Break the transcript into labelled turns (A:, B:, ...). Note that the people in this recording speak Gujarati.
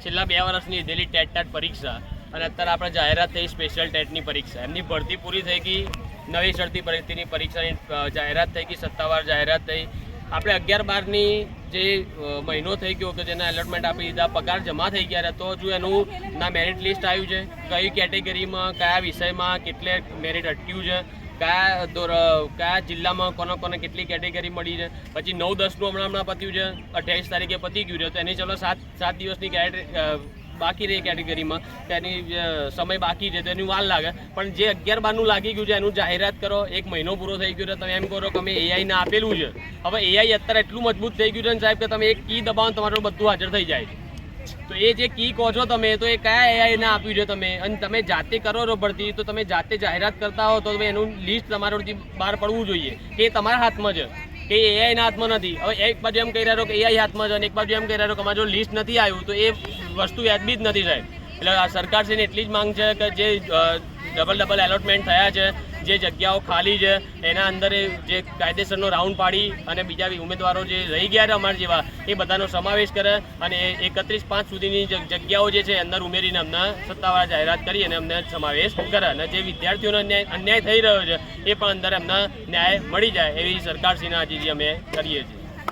A: છેલ્લા 2 વર્ષની લીધેલી ટેટ પરીક્ષા અને અત્યારે આપણે જાહેરાત થઈ સ્પેશિયલ ટેટની પરીક્ષા, એમની ભરતી પૂરી થઈ ગઈ, નવી શરતી ભરતીની પરીક્ષાની જાહેરાત થઈ ગઈ, સત્તાવાર જાહેરાત થઈ. આપણે 11-12ની જે મહિનો થઈ ગયો કે જેના એલોટમેન્ટ આપી દીધા, પગાર જમા થઈ ગયા, તો હજુ એનું ના મેરિટ લિસ્ટ આવ્યું છે, કઈ કેટેગરીમાં કયા વિષયમાં કેટલે મેરિટ અટક્યું છે, કયા જિલ્લામાં કોને કેટલી કેટેગરી મળી છે. પછી 9-10નું હમણાં પત્યું છે, 28 તારીખે પતી ગયું છે, તો એની ચલો 7 દિવસની બાકી રહી કેટેગરીમાં, તેની સમય બાકી છે, તો એની વાર લાગે. પણ જે 11-12નું લાગી ગયું છે એનું જાહેરાત કરો, 1 મહિનો પૂરો થઈ ગયો છે, તમે એમ કરો કે અમે એઆઈને આપેલું છે. હવે એઆઈ અત્યારે એટલું મજબૂત થઈ ગયું છે ને સાહેબ કે તમે એક કી દબાવો તમારું બધું હાજર થઈ જાય. તો એ જે કી કહો છો તમે, તો એ કયા એઆઈને આપ્યું છે તમે, અને તમે જાતે કરો છો ભરતી, તો તમે જાતે જાહેરાત કરતા હો તો એનું લિસ્ટ તમારાથી બહાર પડવું જોઈએ કે એ તમારા હાથમાં છે કે એઆઈના હાથમાં નથી. હવે એક બાજુ એમ કહી રહ્યો કે એઆઈ હાથમાં છે અને એક બાજુ એમ કહી રહ્યો કે અમારું લિસ્ટ નથી આવ્યું, તો એ વસ્તુ વ્યાજબી જ નથી સાહેબ. એટલે આ સરકારશ્રીની એટલી જ માંગ છે કે જે ડબલ એલોટમેન્ટ થયા છે, જે જગ્યાઓ ખાલી છે એના અંદર જે કાયદેસરનો રાઉન્ડ પાડી અને બીજા ઉમેદવારો જે રહી ગયા છે અમારા જેવા, એ બધાનો સમાવેશ કરે અને 31/5 સુધીની જગ્યાઓ જે છે અંદર ઉમેરીને અમને સત્તાવાર જાહેરાત કરી અને અમને સમાવેશ કરે, અને જે વિદ્યાર્થીઓનો અન્યાય થઈ રહ્યો છે એ પણ અંદર એમને ન્યાય મળી જાય એવી સરકારશ્રીના અરજી અમે કરીએ છીએ.